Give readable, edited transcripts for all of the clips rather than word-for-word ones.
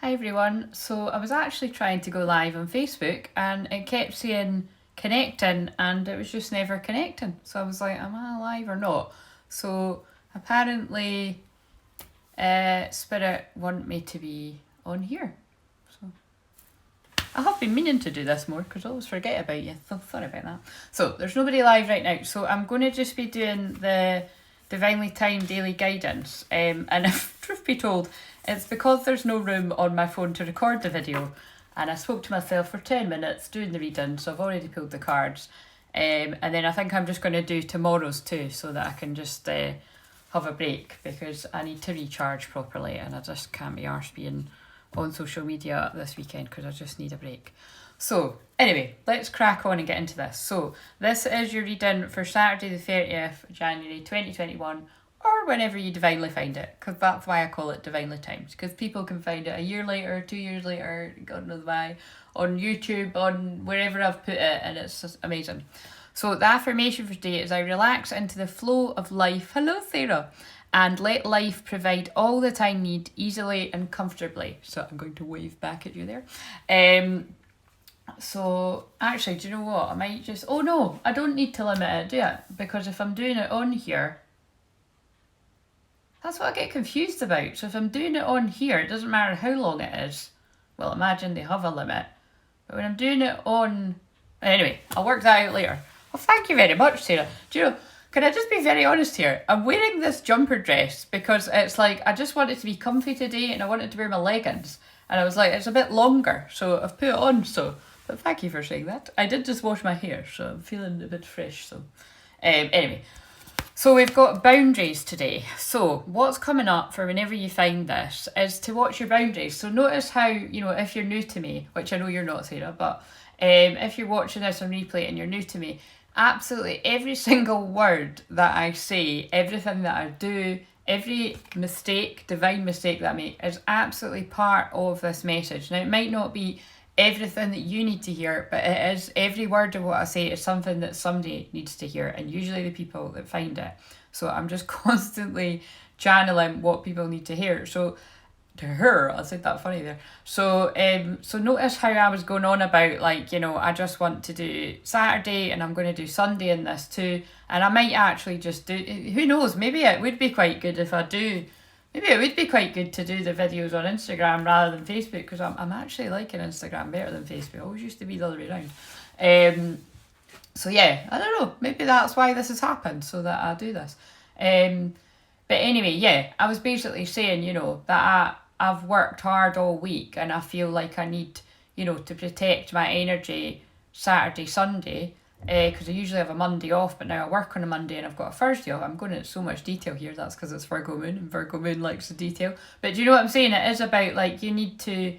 Hi everyone. So I was actually trying to go live on Facebook and it kept saying connecting and it was just never connecting. So I was like, am I live or not? So apparently Spirit want me to be on here. So I have been meaning to do this more because I always forget about you. So sorry about that. So there's nobody live right now. So I'm going to just be doing the Divinely Timed Daily Guidance. And if truth be told, it's because there's no room on my phone to record the video. And I spoke to myself for 10 minutes doing the reading, so I've already pulled the cards. And then I think I'm just going to do tomorrow's too, so that I can just have a break, because I need to recharge properly and I just can't be arsed being on social media this weekend because I just need a break. So anyway, let's crack on and get into this. So this is your reading for Saturday the 30th of January 2021, or whenever you divinely find it, because that's why I call it Divinely Timed, because people can find it a year later, 2 years later, God knows why, on YouTube, on wherever I've put it, and it's just amazing. So the affirmation for today is I relax into the flow of life, hello Sarah, and let life provide all that I need easily and comfortably. So I'm going to wave back at you there. So actually, do you know what? I might just, oh no, I don't need to limit it, do it? Because if I'm doing it on here, that's what I get confused about. So if I'm doing it on here, it doesn't matter how long it is. Well, imagine they have a limit. But when I'm doing it on, anyway, I'll work that out later. Well, thank you very much, Sarah. Do you know, can I just be very honest here? I'm wearing this jumper dress because it's like, I just want it to be comfy today and I wanted to wear my leggings. And I was like, it's a bit longer, so I've put it on, so. But thank you for saying that. I did just wash my hair, so I'm feeling a bit fresh, so. Anyway, so we've got boundaries today. So what's coming up for whenever you find this is to watch your boundaries. So notice how, you know, if you're new to me, which I know you're not, Sarah, but if you're watching this on replay and you're new to me, absolutely every single word that I say, everything that I do, every mistake, divine mistake that I make is absolutely part of this message. Now, it might not be everything that you need to hear, but it is, every word of what I say is something that somebody needs to hear, and usually the people that find it. So I'm just constantly channeling what people need to hear. So to her, I said that funny there. So so notice how I was going on about, like, you know, I just want to do Saturday and I'm going to do Sunday in this too, and I might actually just do, who knows, maybe it would be quite good if I do, maybe it would be quite good to do the videos on Instagram rather than Facebook, because I'm actually liking Instagram better than Facebook. I always used to be the other way around. So yeah, I don't know, maybe that's why this has happened, so that I do this. But anyway, yeah, I was basically saying, you know, that I've worked hard all week and I feel like I need, you know, to protect my energy Saturday, Sunday, because I usually have a Monday off, but now I work on a Monday and I've got a Thursday off. I'm going into so much detail here, that's because it's Virgo moon and Virgo moon likes the detail. But do you know what I'm saying? It is about, like, you need to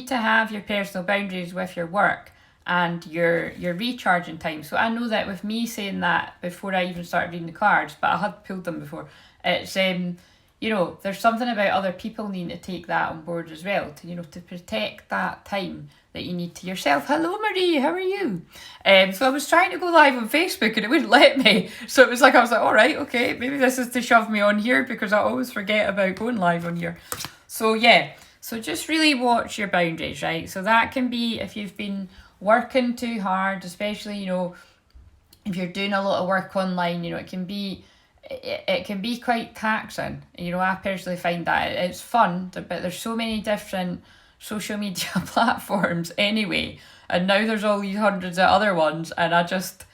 have your personal boundaries with your work and your recharging time. So I know that with me saying that before I even started reading the cards, but I had pulled them before, it's you know, there's something about other people needing to take that on board as well, to, you know, to protect that time that you need to yourself. Hello Marie, how are you? So I was trying to go live on Facebook and it wouldn't let me. So it was like, I was like, all right, okay, maybe this is to shove me on here, because I always forget about going live on here. So yeah, so just really watch your boundaries, right? So that can be if you've been working too hard, especially, you know, if you're doing a lot of work online, you know, it can be quite taxing. You know, I personally find that it's fun, but there's so many different social media platforms anyway, and now there's all these hundreds of other ones, and I just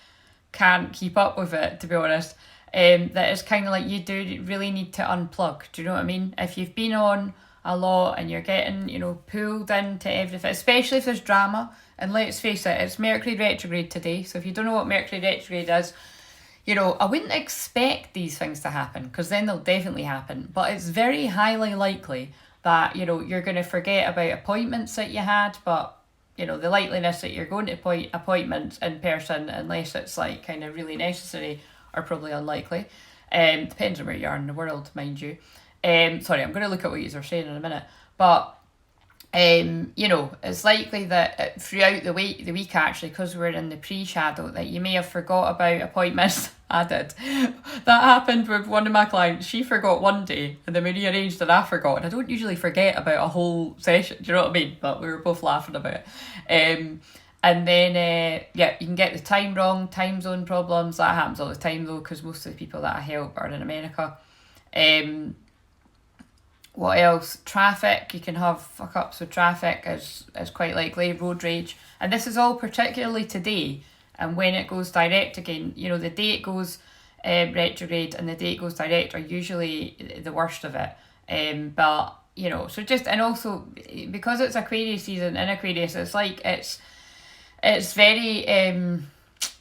can't keep up with it, to be honest. That it's kind of like you do really need to unplug. Do you know what I mean? If you've been on a lot and you're getting, you know, pulled into everything, especially if there's drama, and let's face it, it's Mercury retrograde today, so if you don't know what Mercury retrograde is, you know, I wouldn't expect these things to happen, because then they'll definitely happen. But it's very highly likely that, you know, you're going to forget about appointments that you had. But, you know, the likeliness that you're going to appointments in person, unless it's like kind of really necessary, are probably unlikely. Depends on where you are in the world, mind you. Sorry, I'm going to look at what you are saying in a minute. But you know, it's likely that throughout the week actually, because we're in the pre-shadow, that you may have forgot about appointments. I did. That happened with one of my clients. She forgot one day, and then we rearranged and I forgot. And I don't usually forget about a whole session, do you know what I mean? But we were both laughing about it. And then, yeah, you can get the time wrong, time zone problems. That happens all the time though, because most of the people that I help are in America. What else? Traffic. You can have fuck ups with traffic is quite likely. Road rage. And this is all particularly today and when it goes direct again. You know, the day it goes retrograde and the day it goes direct are usually the worst of it. But, you know, so just, and also because it's Aquarius season in Aquarius, it's like it's very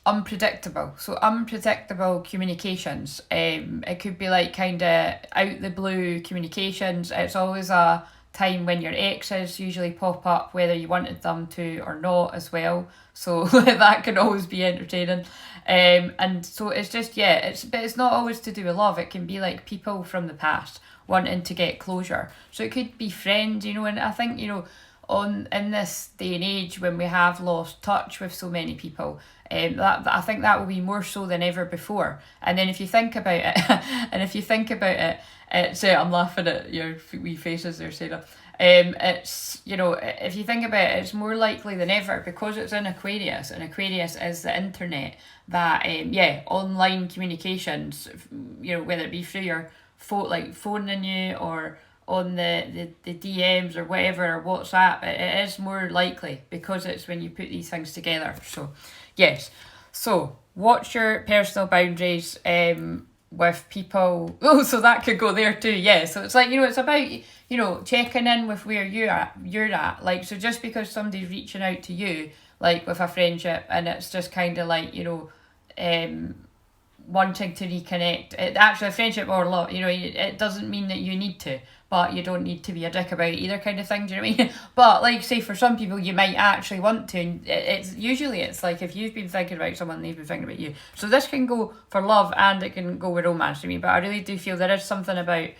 unpredictable. So unpredictable communications. It could be like kind of out the blue communications. It's always a time when your exes usually pop up, whether you wanted them to or not as well. So that can always be entertaining. And so it's just, yeah, but it's not always to do with love. It can be like people from the past wanting to get closure. So it could be friends, you know, and I think, you know, in this day and age when we have lost touch with so many people, that I think that will be more so than ever before. And then if you think about it, it's I'm laughing at your wee faces there, Sarah. It's, you know, if you think about it, it's more likely than ever because it's in Aquarius, and Aquarius is the internet, that online communications, you know, whether it be through your phone, like phoning you, or on the DMs or whatever, or WhatsApp, it is more likely because it's when you put these things together. So yes, so watch your personal boundaries with people. Oh, so that could go there too. Yeah, so it's like, you know, it's about, you know, checking in with where you're at. Like, so just because somebody's reaching out to you, like with a friendship, and it's just kind of like, you know, wanting to reconnect, actually a friendship or love, you know, it doesn't mean that you need to, but you don't need to be a dick about it either, kind of thing. Do you know what I mean? But like, say for some people you might actually want to, and it's like if you've been thinking about someone, they've been thinking about you. So this can go for love and it can go with romance to me. But I really do feel there is something about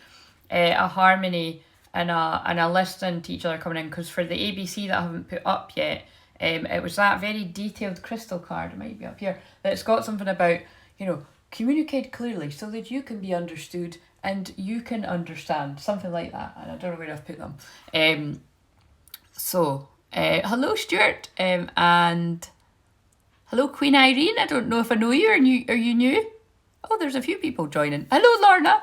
a harmony and a listening to each other coming in. Because for the ABC that I haven't put up yet, it was that very detailed crystal card, it might be up here, that's got something about, you know, communicate clearly so that you can be understood and you can understand, something like that. And I don't know where I've put them. Hello Stuart, and hello Queen Irene. I don't know if I know you. Are you new? Oh, there's a few people joining. Hello Lorna.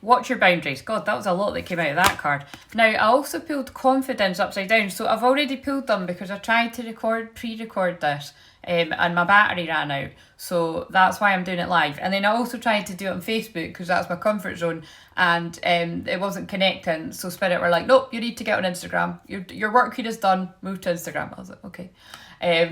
Watch your boundaries. God, that was a lot that came out of that card. Now, I also pulled confidence upside down. So I've already pulled them because I tried to pre-record this, and my battery ran out. So that's why I'm doing it live. And then I also tried to do it on Facebook because that's my comfort zone, and it wasn't connecting. So Spirit were like, nope, you need to get on Instagram. Your work here is done. Move to Instagram. I was like, okay.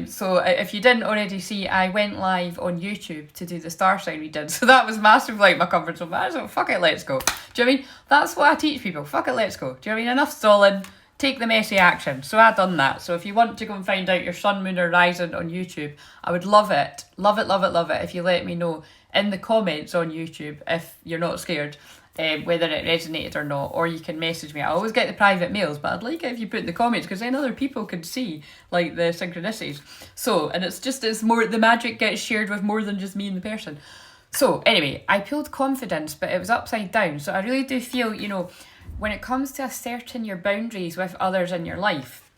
So if you didn't already see, I went live on YouTube to do the star sign we did. So that was massive, like my comfort zone. But I was like, fuck it, let's go. Do you know what I mean? That's what I teach people. Fuck it, let's go. Do you know what I mean? Enough stalling. Take the messy action. So I done that. So if you want to go and find out your sun, moon or rising on YouTube, I would love it. Love it, love it, love it if you let me know in the comments on YouTube if you're not scared. Whether it resonated or not, or you can message me. I always get the private mails, but I'd like it if you put in the comments because then other people can see like the synchronicities. So, and it's more, the magic gets shared with more than just me and the person. So anyway, I pulled confidence, but it was upside down. So I really do feel, you know, when it comes to asserting your boundaries with others in your life,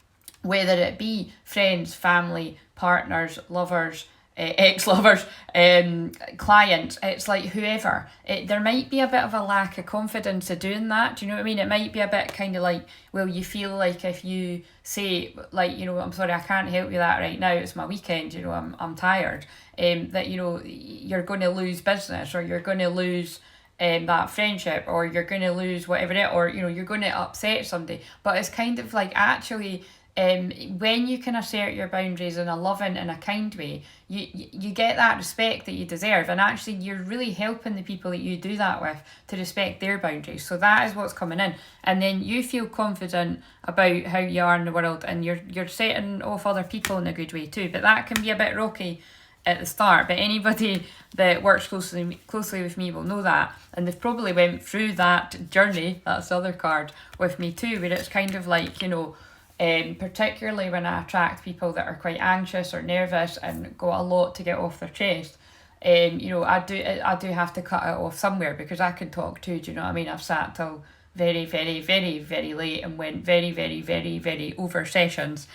whether it be friends, family, partners, lovers, ex-lovers, clients, it's like whoever, there might be a bit of a lack of confidence of doing that. Do you know what I mean? It might be a bit kind of like, well, you feel like if you say like, you know, I'm sorry, I can't help you that right now, it's my weekend, you know, I'm tired, that, you know, you're going to lose business, or you're going to lose that friendship, or you're going to lose whatever it, or, you know, you're going to upset somebody. But it's kind of like, actually, when you can assert your boundaries in a loving and a kind way, you get that respect that you deserve, and actually you're really helping the people that you do that with to respect their boundaries. So that is what's coming in, and then you feel confident about how you are in the world, and you're setting off other people in a good way too. But that can be a bit rocky at the start, but anybody that works closely with me will know that, and they've probably went through that journey, that's the other card, with me too, where it's kind of like, you know, particularly when I attract people that are quite anxious or nervous and got a lot to get off their chest, you know, I do have to cut it off somewhere, because I can talk too, do you know what I mean? I've sat till very, very, very, very late and went very, very, very, very over sessions,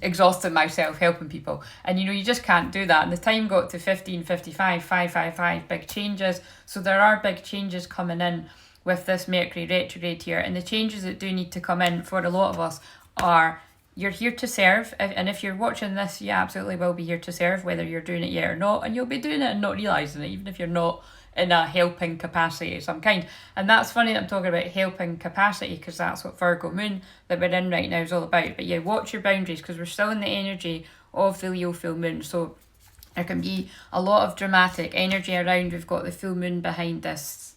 exhausting myself helping people, and you know, you just can't do that. And the time got to 15:55, 555, big changes. So there are big changes coming in with this Mercury retrograde here, and the changes that do need to come in for a lot of us are, you're here to serve, and if you're watching this, you absolutely will be here to serve, whether you're doing it yet or not, and you'll be doing it and not realising it, even if you're not in a helping capacity of some kind. And that's funny that I'm talking about helping capacity, because that's what Virgo moon that we're in right now is all about. But yeah, watch your boundaries, because we're still in the energy of the Leo full moon, so there can be a lot of dramatic energy around. We've got the full moon behind this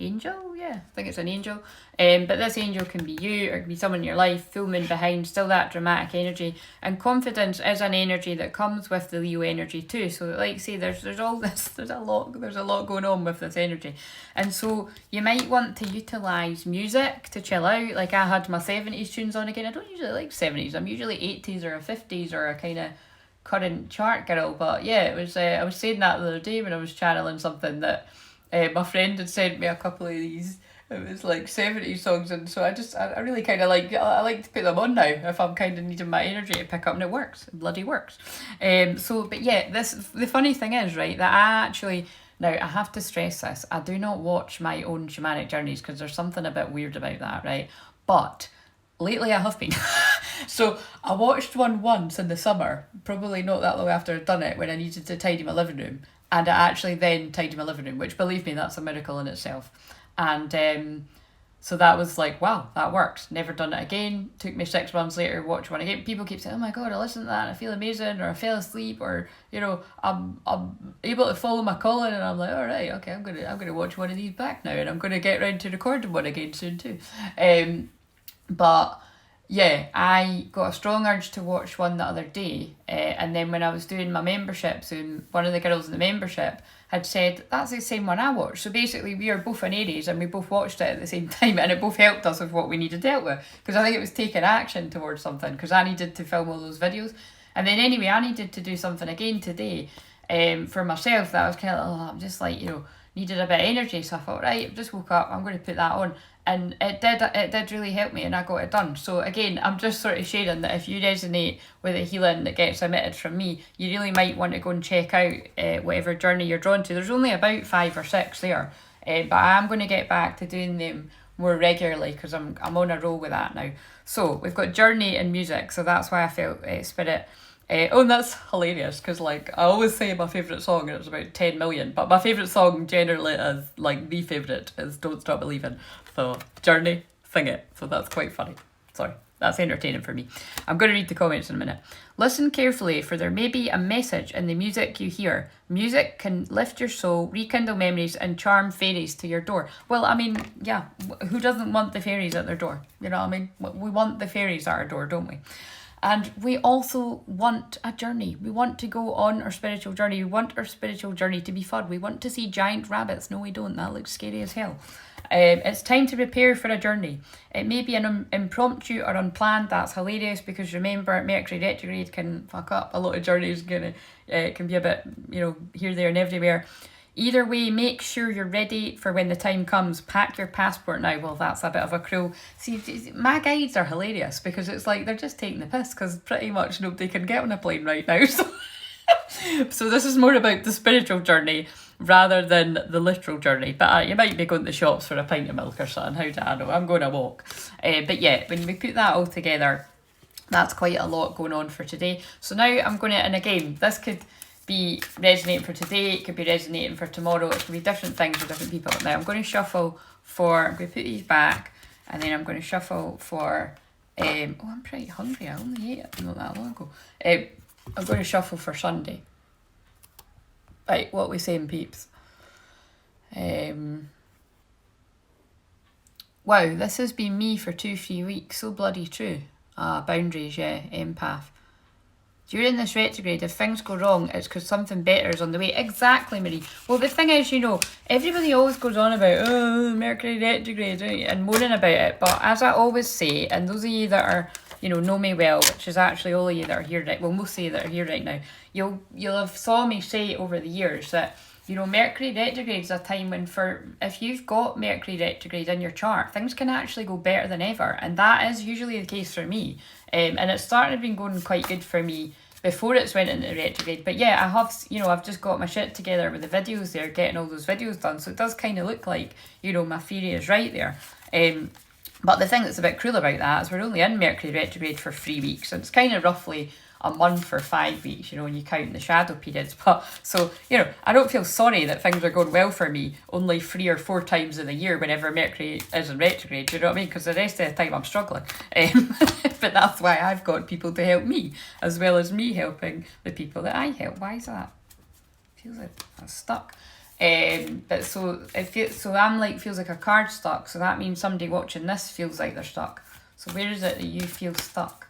angel, yeah, I think it's an angel, but this angel can be you, or it can be someone in your life. Full moon behind, still that dramatic energy, and confidence is an energy that comes with the Leo energy too. So like I say, there's all this, there's a lot going on with this energy, and so you might want to utilise music to chill out. Like I had my 70s tunes on again. I don't usually like 70s, I'm usually 80s or a 50s or a kind of current chart girl, but yeah, it was I was saying that the other day when I was channeling something that my friend had sent me a couple of these. It was like 70s songs, and so I really kind of like, I like to put them on now if I'm kind of needing my energy to pick up, and it works. It bloody works. So, but yeah, the funny thing is, right, that I actually, now I have to stress this, I do not watch my own shamanic journeys, because there's something a bit weird about that, right? But lately I have been. So I watched one once in the summer, probably not that long after I'd done it, when I needed to tidy my living room. And I actually then tidied my living room, which, believe me, that's a miracle in itself. And so that was like, wow, that works. Never done it again. Took me 6 months later, watch one again. People keep saying, oh my God, I listened to that and I feel amazing, or I fell asleep, or, you know, I'm able to follow my calling, and I'm like, all right, okay, I'm gonna watch one of these back now, and I'm gonna get around to recording one again soon too. But yeah, I got a strong urge to watch one the other day, and then when I was doing my membership Zoom, one of the girls in the membership had said, that's the same one I watched. So basically we are both in Aries, and we both watched it at the same time, and it both helped us with what we needed dealt with, because I think it was taking action towards something, because I needed to film all those videos. And then anyway, I needed to do something again today for myself that I was kind of, oh, I'm just like, you know, needed a bit of energy. So I thought, right, I've just woke up, I'm going to put that on. And it did really help me, and I got it done. So again, I'm just sort of sharing that if you resonate with the healing that gets emitted from me, you really might want to go and check out whatever journey you're drawn to. There's only about 5 or 6 there, but I am going to get back to doing them more regularly, because I'm on a roll with that now. So we've got journey and music, so that's why I felt spirit. Oh, and that's hilarious, because like I always say my favourite song, and it's about 10 million, but my favourite song generally is, like, the favourite is Don't Stop Believing. So Journey, sing it. So that's quite funny. Sorry, that's entertaining for me. I'm going to read the comments in a minute. Listen carefully, for there may be a message in the music you hear. Music can lift your soul, rekindle memories, and charm fairies to your door. Well, I mean, yeah, who doesn't want the fairies at their door? You know what I mean? We want the fairies at our door, don't we? And we also want a journey. We want to go on our spiritual journey. We want our spiritual journey to be fun. We want to see giant rabbits. No, we don't. That looks scary as hell. It's time to prepare for a journey. It may be an impromptu or unplanned. That's hilarious, because remember, Mercury retrograde can fuck up a lot of journeys. It can be a bit, you know, here, there and everywhere. Either way, make sure you're ready for when the time comes. Pack your passport now. Well, that's a bit of a cruel... See, my guides are hilarious, because it's like they're just taking the piss, because pretty much nobody can get on a plane right now. So this is more about the spiritual journey rather than the literal journey. But you might be going to the shops for a pint of milk or something. How do I know? I'm going to walk. But yeah, when we put that all together, that's quite a lot going on for today. So now I'm going to... And again, this could be resonating for today, it could be resonating for tomorrow, it could be different things for different people. Now I'm going to shuffle for, I'm going to put these back, and then I'm going to shuffle for, oh, I'm pretty hungry, I only ate it not that long ago. I'm going to shuffle for Sunday. Right, what we saying, peeps? Wow, this has been me for 2-3 weeks, so bloody true. Boundaries, yeah, empath. During this retrograde, if things go wrong, it's because something better is on the way. Exactly, Marie. Well, the thing is, everybody always goes on about, oh, Mercury retrograde, and moaning about it. But as I always say, and those of you that are, know me well, which is actually all of you that are here right, well, most of you that are here right now, you'll have saw me say over the years that, Mercury retrograde is a time when if you've got Mercury retrograde in your chart, things can actually go better than ever. And that is usually the case for me. And it started been going quite good for me before it's went into retrograde. But yeah, I have, I've just got my shit together with the videos there, getting all those videos done. So it does kind of look like, my theory is right there. But the thing that's a bit cruel about that is we're only in Mercury retrograde for 3 weeks. And it's kind of roughly a month for 5 weeks, when you count the shadow periods. But so, I don't feel sorry that things are going well for me only 3 or 4 times in the year whenever Mercury is in retrograde, you know what I mean? Because the rest of the time I'm struggling. But that's why I've got people to help me, as well as me helping the people that I help. Why is that? Feels like I'm stuck. But so I'm like, feels like a card stuck. So that means somebody watching this feels like they're stuck. So where is it that you feel stuck?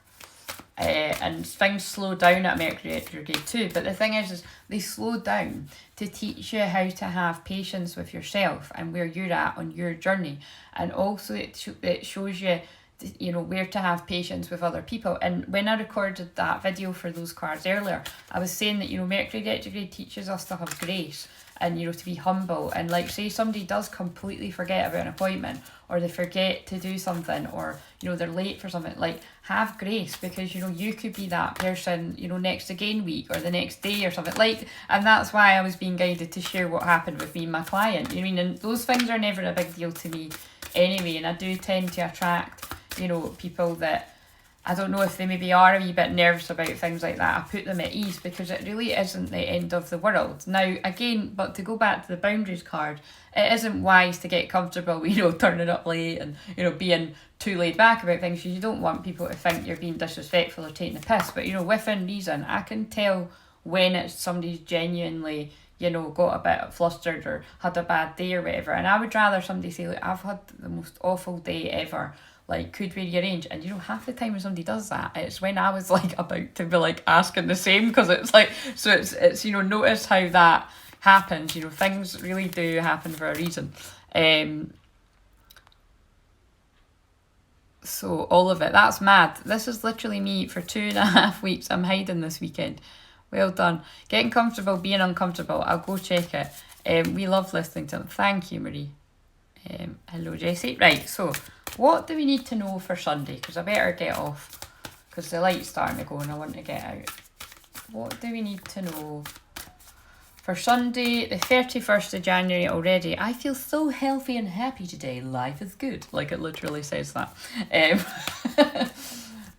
And things slow down at Mercury retrograde too. But the thing is they slow down to teach you how to have patience with yourself and where you're at on your journey. And also it shows you, where to have patience with other people. And when I recorded that video for those cards earlier, I was saying that, Mercury retrograde teaches us to have grace and, to be humble. And like, say somebody does completely forget about an appointment, or they forget to do something, or, they're late for something, like, have grace, because, you could be that person, next again week or the next day or something. Like, and that's why I was being guided to share what happened with me and my client. And those things are never a big deal to me anyway. And I do tend to attract, people that, I don't know if they maybe are a wee bit nervous about things like that. I put them at ease, because it really isn't the end of the world. Now, again, but to go back to the boundaries card, it isn't wise to get comfortable, turning up late and, being too laid back about things. You don't want people to think you're being disrespectful or taking the piss. But, within reason, I can tell when it's somebody's genuinely, got a bit flustered or had a bad day or whatever. And I would rather somebody say, look, I've had the most awful day ever. Like, could we rearrange? And half the time when somebody does that, it's when I was like about to be like asking the same, because it's like, so it's notice how that happens. Things really do happen for a reason. So all of it, that's mad. This is literally me for 2.5 weeks. I'm hiding this weekend. Well done. Getting comfortable, being uncomfortable. I'll go check it. We love listening to them. Thank you, Marie. Hello, Jessie. Right, so what do we need to know for Sunday? Because I better get off, because the light's starting to go and I want to get out. What do we need to know for Sunday, the 31st of January already? I feel so healthy and happy today. Life is good. Like, it literally says that.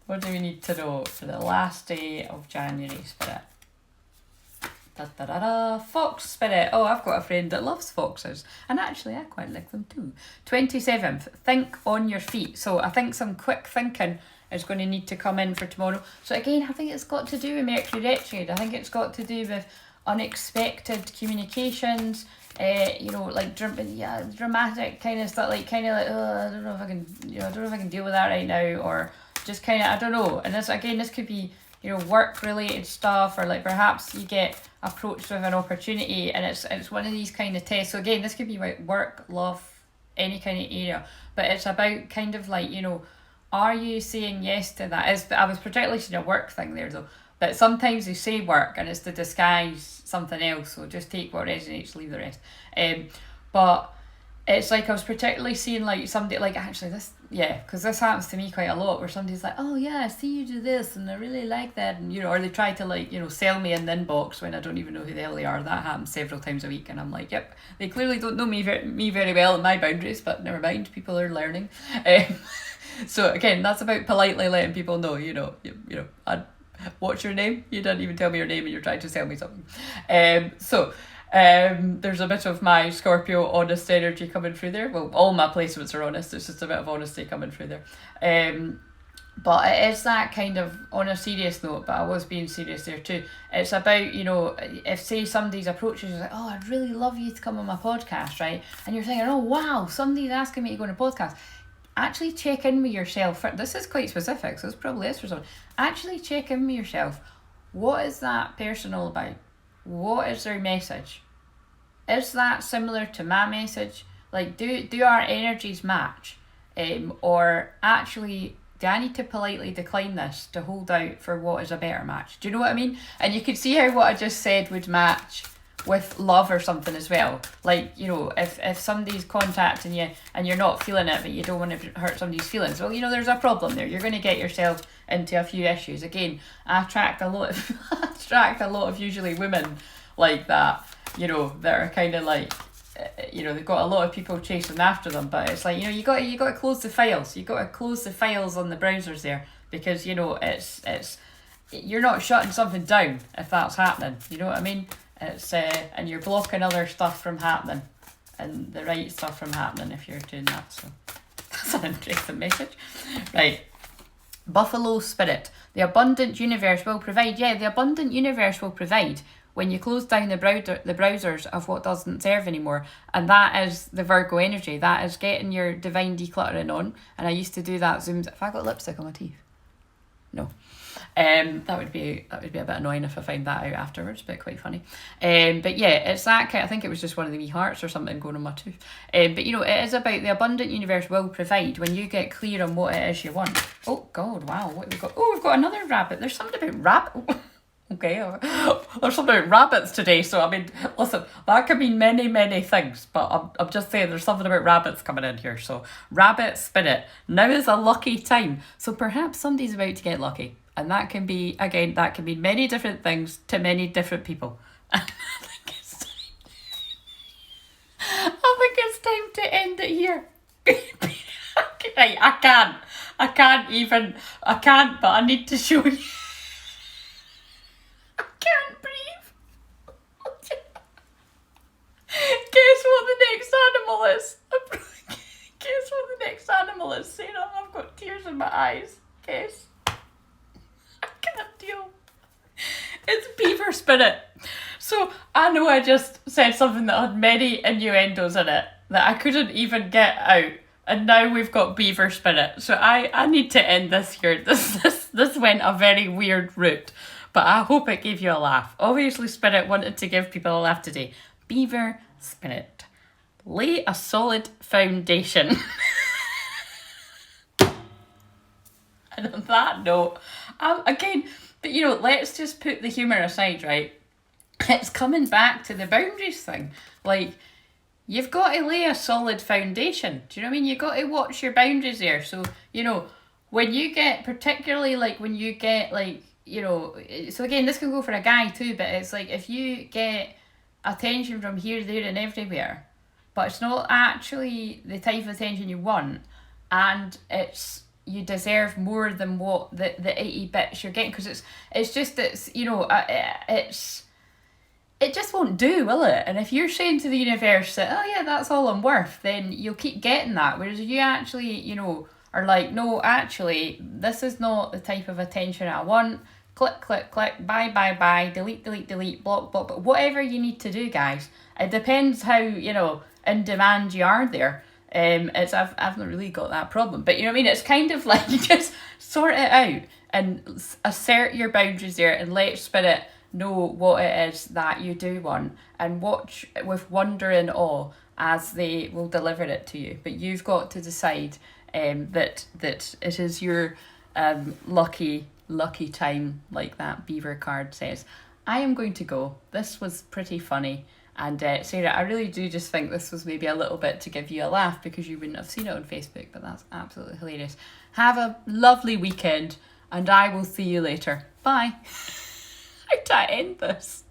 What do we need to know for the last day of January, Spirit? Fox Spirit. Oh, I've got a friend that loves foxes, and actually I quite like them too. 27th, think on your feet. So I think some quick thinking is going to need to come in for tomorrow. So again, I think it's got to do with Mercury retrograde. I think it's got to do with unexpected communications, like dramatic kind of stuff, like oh, I don't know if I can, I don't know if I can deal with that right now, or just kind of, I don't know. And this could be, work related stuff, or like perhaps you get approached with an opportunity and it's one of these kind of tests. So again, this could be like work, love, any kind of area, but it's about kind of like, are you saying yes to that? I was particularly seeing a work thing there though, but sometimes they say work and it's to disguise something else, so just take what resonates, leave the rest. But it's like I was particularly seeing like somebody, like actually this, because this happens to me quite a lot, where somebody's like, oh yeah, I see you do this and I really like that, and or they try to like, sell me in the inbox when I don't even know who the hell they are. That happens several times a week, and I'm like, yep, they clearly don't know me very well and my boundaries, but never mind, people are learning. So again, that's about politely letting people know, what's your name? You didn't even tell me your name and you're trying to sell me something. There's a bit of my Scorpio honest energy coming through there. Well, all my placements are honest, it's just a bit of honesty coming through there. But it is that kind of, on a serious note, but I was being serious there too. It's about, if say somebody's approaching you like, oh, I'd really love you to come on my podcast, right? And you're thinking, oh wow, somebody's asking me to go on a podcast. Actually check in with yourself. This is quite specific, so this probably is for someone. Actually check in with yourself. What is that person all about? What is their message? Is that similar to my message? Like, do our energies match? Or actually, do I need to politely decline this to hold out for what is a better match? Do you know what I mean? And you could see how what I just said would match with love or something as well. Like, you know, if somebody's contacting you and you're not feeling it, but you don't want to hurt somebody's feelings, well, you know, there's a problem there. You're going to get yourself into a few issues. Again, I attract a lot of usually women like that, you know, that are kind of like, you know, they've got a lot of people chasing after them, but it's like, you know, you got to close the files. You got to close the files on the browsers there, because, you know, it's you're not shutting something down if that's happening. You know what I mean? It's and you're blocking other stuff from happening, and the right stuff from happening if you're doing that. So that's an interesting message, right? Buffalo Spirit. The abundant universe will provide. Yeah, the abundant universe will provide when you close down the browsers of what doesn't serve anymore. And that is the Virgo energy. That is getting your divine decluttering on. And I used to do that Zooms. Have I got lipstick on my teeth? No. That would be a bit annoying if I find that out afterwards, but quite funny. But yeah, it's that kind. I think it was just one of the wee hearts or something going on my tooth. But you know, it is about the abundant universe will provide when you get clear on what it is you want. Oh God, wow, what have we got? Oh, we've got another rabbit. There's something about rabbit. Okay, there's something about rabbits today. So I mean, listen, that could mean many things, but I'm just saying there's something about rabbits coming in here. So rabbit spirit, now is a lucky time. So perhaps somebody's about to get lucky. And that can be, again, that can mean many different things to many different people. I think it's time to end it here. Right, I can't, but I need to show you. I can't breathe. Guess what the next animal is? Guess what the next animal is, Sarah? I've got tears in my eyes. Guess. Can't deal. It's beaver spirit. So I know I just said something that had many innuendos in it that I couldn't even get out, and now we've got beaver spirit. So I need to end this here. This went a very weird route, but I hope it gave you a laugh. Obviously, spirit wanted to give people a laugh today. Beaver spirit, lay a solid foundation. And on that note, again, but you know, let's just put the humour aside, right? It's coming back to the boundaries thing. Like, you've got to lay a solid foundation. Do you know what I mean? You've got to watch your boundaries there. So, you know, when you get, particularly like when you get like, you know, so again, this can go for a guy too, but it's like if you get attention from here, there and everywhere, but it's not actually the type of attention you want, and you deserve more than what the 80 bits you're getting, because it's you know, it just won't do, will it? And if you're saying to the universe that, oh yeah, that's all I'm worth, then you'll keep getting that. Whereas if you actually, you know, are like, no, actually, this is not the type of attention I want. Click, bye, delete, block, but whatever you need to do, guys. It depends how, you know, in demand you are there. I've not really got that problem, but you know what I mean? It's kind of like you just sort it out and assert your boundaries there and let spirit know what it is that you do want, and watch with wonder and awe as they will deliver it to you. But you've got to decide that it is your lucky time, like that beaver card says. I am going to go. This was pretty funny. And Sarah, I really do just think this was maybe a little bit to give you a laugh, because you wouldn't have seen it on Facebook, but that's absolutely hilarious. Have a lovely weekend, and I will see you later. Bye. How do I end this?